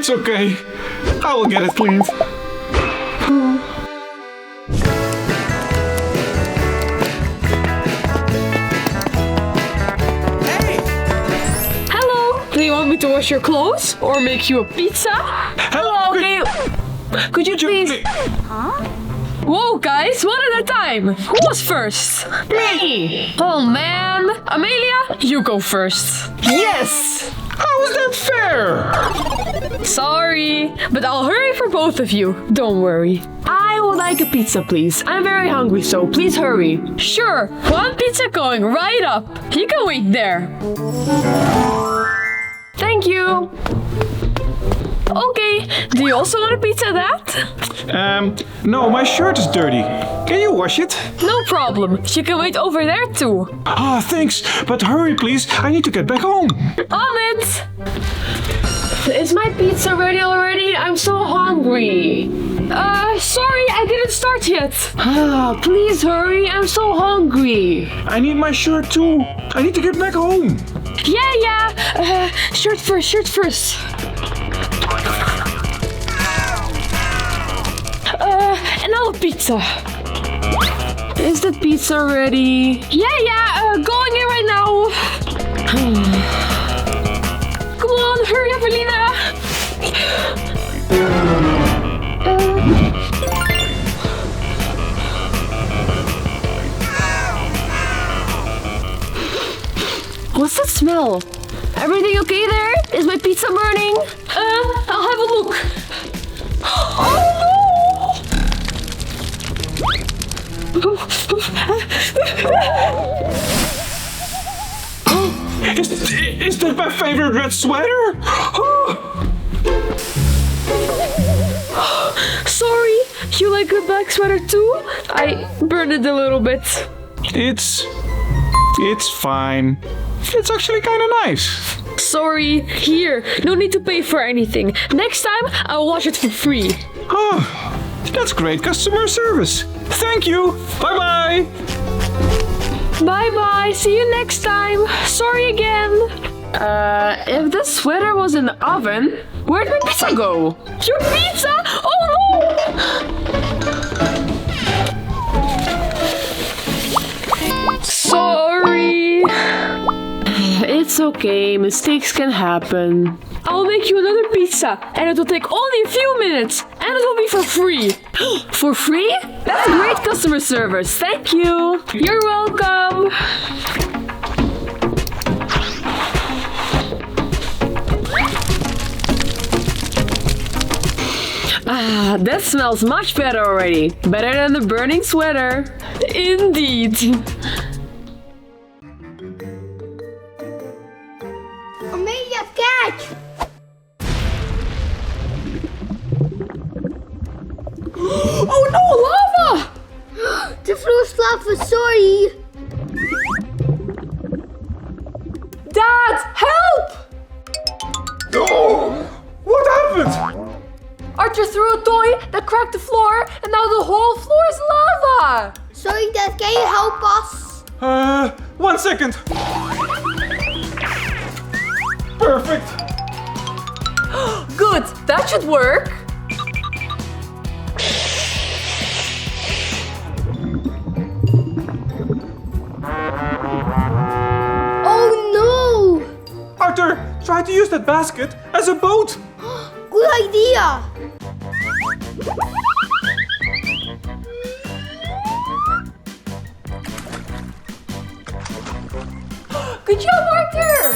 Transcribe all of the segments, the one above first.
It's okay. I will get it cleaned. Do you want me to wash your clothes or make you a pizza? Hello, okay. Could you please... Whoa, guys, one at a time. Who was first? Me. Oh, man. Amelia, you go first. Yes! How is that fair? Sorry, but I'll hurry for both of you. Don't worry. I would like a pizza, please. I'm very hungry, so please hurry. Sure, one pizza going right up. You can wait there. Thank you. Okay, do you also want a pizza, Dad? No, my shirt is dirty. Can you wash it? No problem. You can wait over there too. Ah, thanks. But hurry, please. I need to get back home. On it! Is my pizza ready already? I'm so hungry. Sorry, I didn't start yet. Please hurry. I'm so hungry. I need my shirt too. I need to get back home. Yeah. Shirt first. And now a pizza. Is the pizza ready? Yeah, going in right now. Come on, hurry, Avelina. What's that smell? Everything okay there? Is my pizza burning? I'll have a look. Oh Is that my favorite red sweater? Sorry, you like a black sweater too? I burned it a little bit. It's fine. It's actually kind of nice. Sorry, here, no need to pay for anything. Next time, I'll wash it for free. That's great customer service. Thank you. Bye-bye. Bye-bye, see you next time. Sorry again. If the sweater was in the oven, where'd my pizza go? Your pizza? Oh no! Sorry. It's okay, mistakes can happen. I'll make you another pizza, and it will take only a few minutes, and it will be for free. For free? That's great customer service. Thank you. You're welcome. That smells much better already. Better than the burning sweater. Indeed. Amelia, catch! Oh no, lava! The floor's lava, sorry. Dad, help! Oh, what happened? Arthur threw a toy that cracked the floor, and now the whole floor is lava! Sorry, Dad, can you help us? 1 second. Perfect. Good, that should work. Oh no! Arthur, try to use that basket as a boat. Good idea! Good job, Arthur!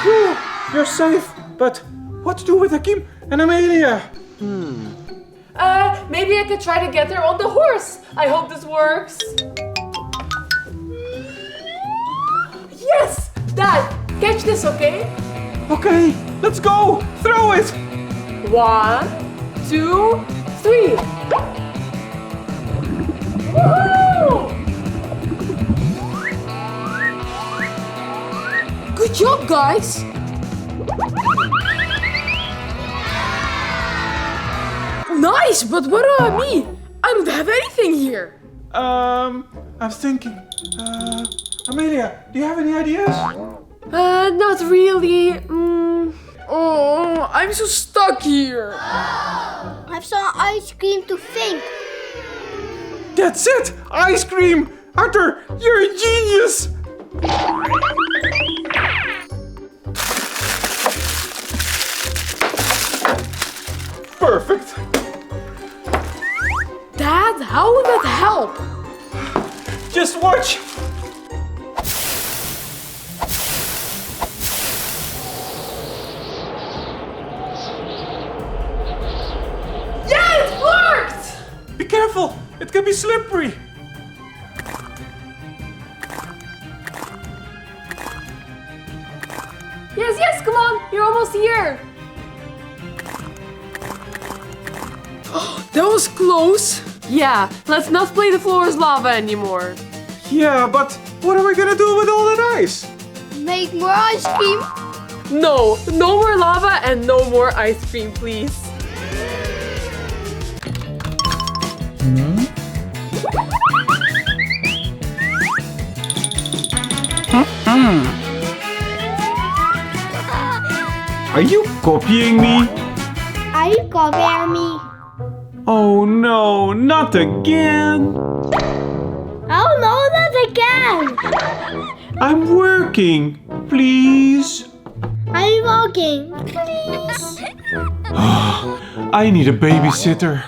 Whew, you're safe, but what to do with Akim and Amelia? Maybe I could try to get her on the horse. I hope this works. Yes! Dad, catch this, okay? Okay, let's go. Throw it. 1, 2, 3. Woohoo! Good job, guys. Nice, but what about me? I don't have anything here. I'm thinking. Amelia, do you have any ideas? Not really. Oh, I'm so stuck here. Have some ice cream to think. That's it! Ice cream! Arthur, you're a genius! Perfect! Dad, how will that help? Just watch! Yeah, it worked! Be careful! It can be slippery! Yes, come on, you're almost here. That was close. Yeah, let's not play the floor as lava anymore. Yeah, but what are we gonna do with all that ice? Make more ice cream. No more lava and no more ice cream, please. Are you copying me? Are you copying me? Oh no, not again! Oh no, not again. I'm working, please. I'm walking. Please. I need a babysitter.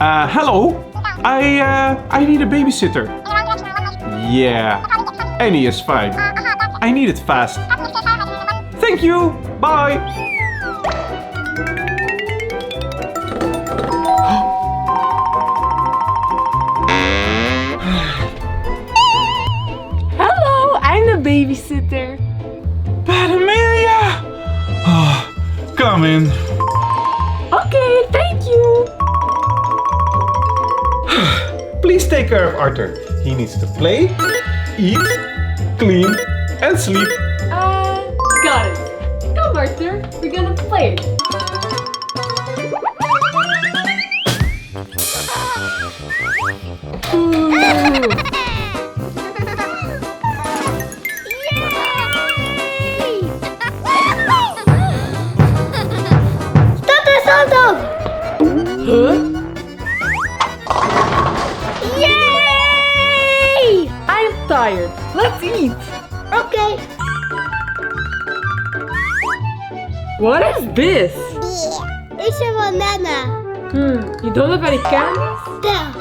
Hello? I need a babysitter. Yeah, any is fine. I need it fast. Thank you. Bye. Hello, I'm the babysitter. But Amelia! Come in. Okay, thank you. Please take care of Arthur. He needs to play, eat, clean, and sleep. Got it. Come, Arthur, we're gonna play. Stop! Huh? Yay! I'm tired. Let's eat. Okay. What is this? It's a banana. You don't have any candies? There.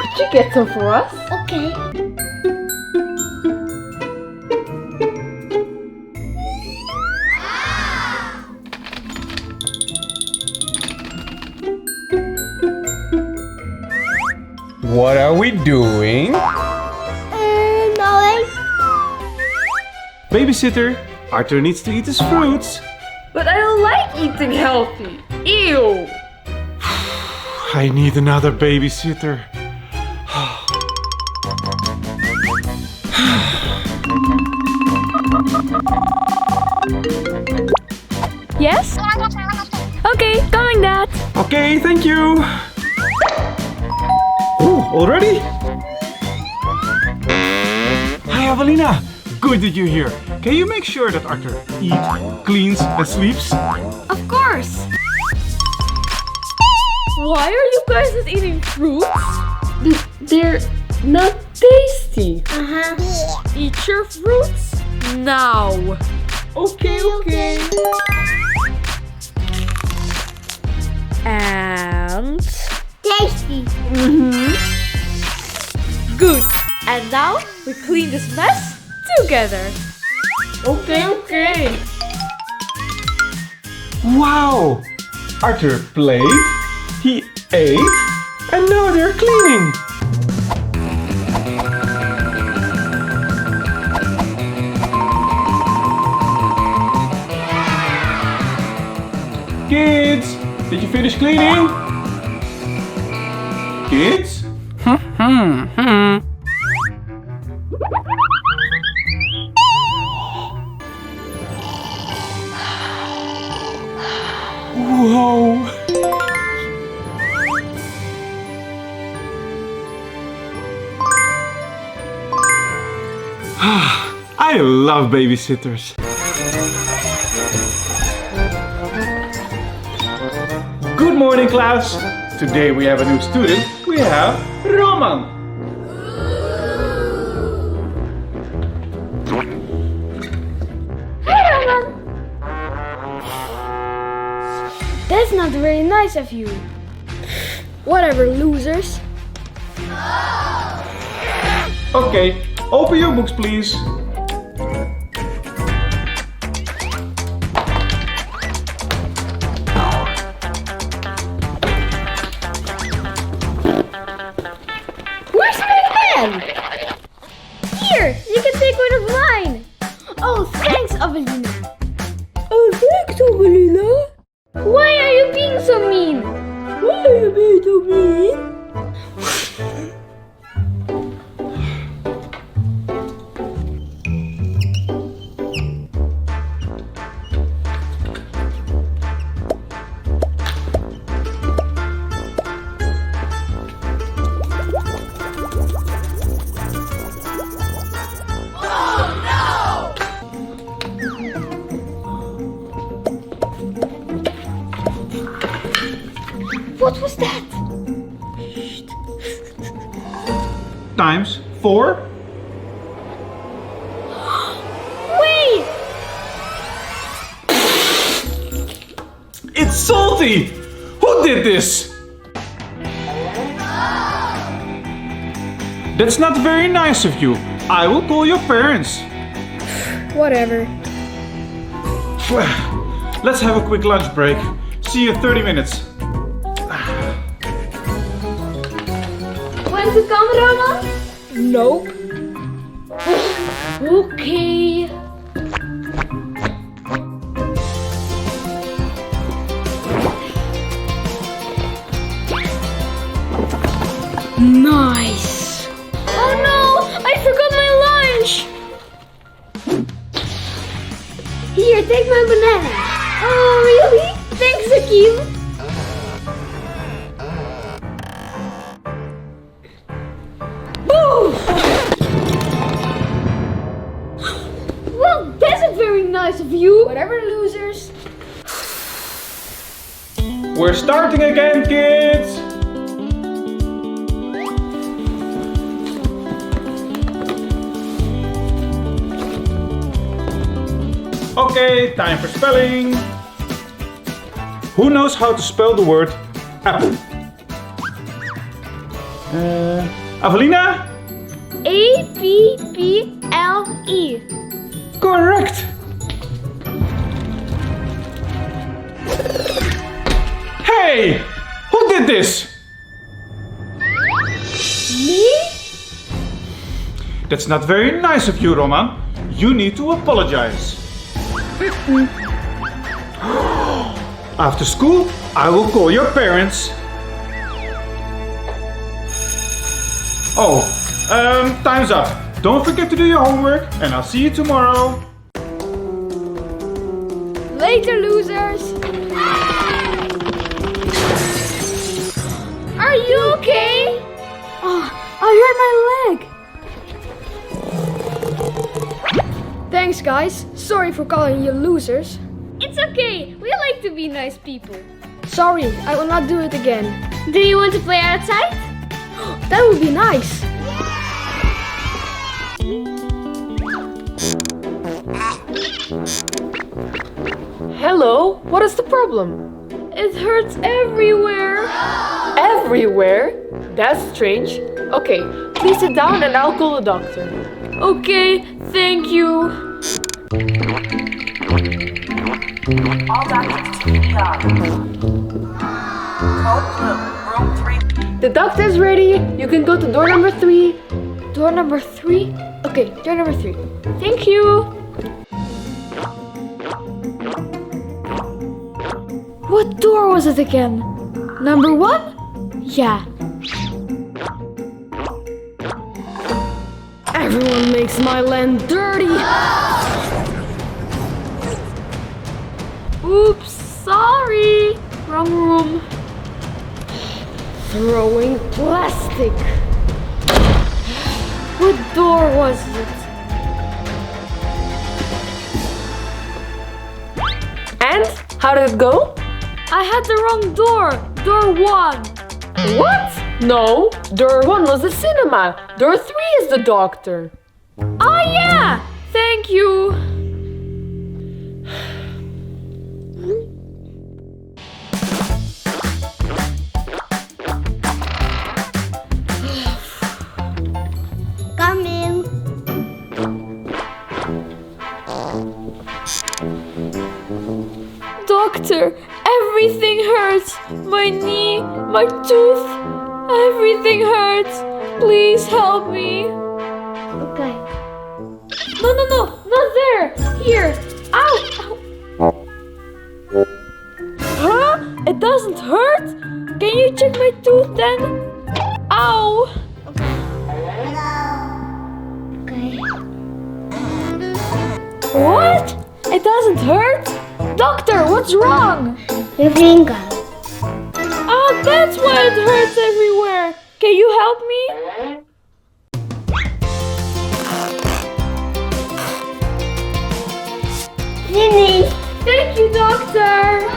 Could you get some for us? Okay. What are we doing? Nothing. Babysitter, Arthur needs to eat his fruits. But I don't like eating healthy. Ew. I need another babysitter. Yes? Okay, coming, Dad. Okay, thank you. Oh, already? Hi, Avelina. Good that you're here. Can you make sure that Arthur eats, cleans, and sleeps? Of course. Why are you guys not eating fruits? They're not tasty. Eat your fruits now. Okay. And Tasty. good. And now we clean this mess together. Okay. Wow! Arthur played, he ate, and now they're cleaning. Kids, did you finish cleaning? Kids? I love babysitters. Good morning, class. Today we have a new student. We have Roman. Hi, Roman. That's not very nice of you. Whatever, losers. Okay, open your books, please. Where's my pen? Here, you can take one of mine. Oh, thanks, Avelina. Oh, thanks, Avelina. Why are you being so mean? Why are you being so mean? What was that? Times 4. Wait! It's salty! Who did this? That's not very nice of you. I will call your parents. Whatever. Let's have a quick lunch break. See you in 30 minutes. Want to come, Roman? Nope. Okay. Nice. Oh no! I forgot my lunch! Here, take my banana. Oh, really? Thanks, Akim. Boom! Well, that's not very nice of you. Whatever, losers. We're starting again, kids! Okay, time for spelling. Who knows how to spell the word apple? Avelina? A-P-P-L-E. Correct! Hey! Who did this? Me? That's not very nice of you, Roman. You need to apologize. After school, I will call your parents. Oh, time's up. Don't forget to do your homework, and I'll see you tomorrow. Later, losers. Are you okay? Oh, I hurt my leg. Thanks, guys. Sorry for calling you losers. It's okay. We like to be nice people. Sorry, I will not do it again. Do you want to play outside? That would be nice. Hello, what is the problem? It hurts everywhere. Everywhere? That's strange. Okay, please sit down and I'll call the doctor. Okay, thank you. All doctors to ER. Code blue, room 3. The doctor's ready. You can go to door number 3. Door number 3? Okay, door number 3. Thank you. What door was it again? Number 1? Yeah. Everyone makes my land dirty. Oops, sorry. Wrong room. Throwing plastic. What door was it? How did it go? I had the wrong door. Door 1. What? No, door 1 was the cinema. Door 3 is the doctor. Oh yeah! Thank you. Come in. Doctor, everything hurts. My knee, my tooth, everything hurts. Please help me. Okay. No, not there. Here. Ow. Huh? It doesn't hurt? Can you check my tooth then? Ow. Okay. What? It doesn't hurt? Doctor, what's wrong? Your finger. Oh, that's why it hurts everywhere. Can you help me? Finished. Thank you, doctor.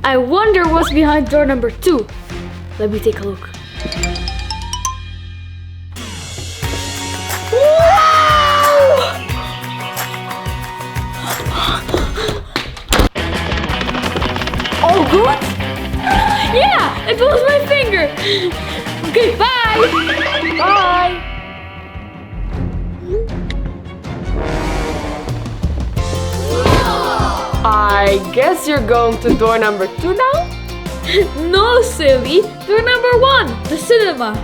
I wonder what's behind door number 2. Let me take a look. All good? Yeah, it was my finger. Okay, bye. Bye. I guess you're going to door number 2 now? No, silly. Door number 1, the cinema.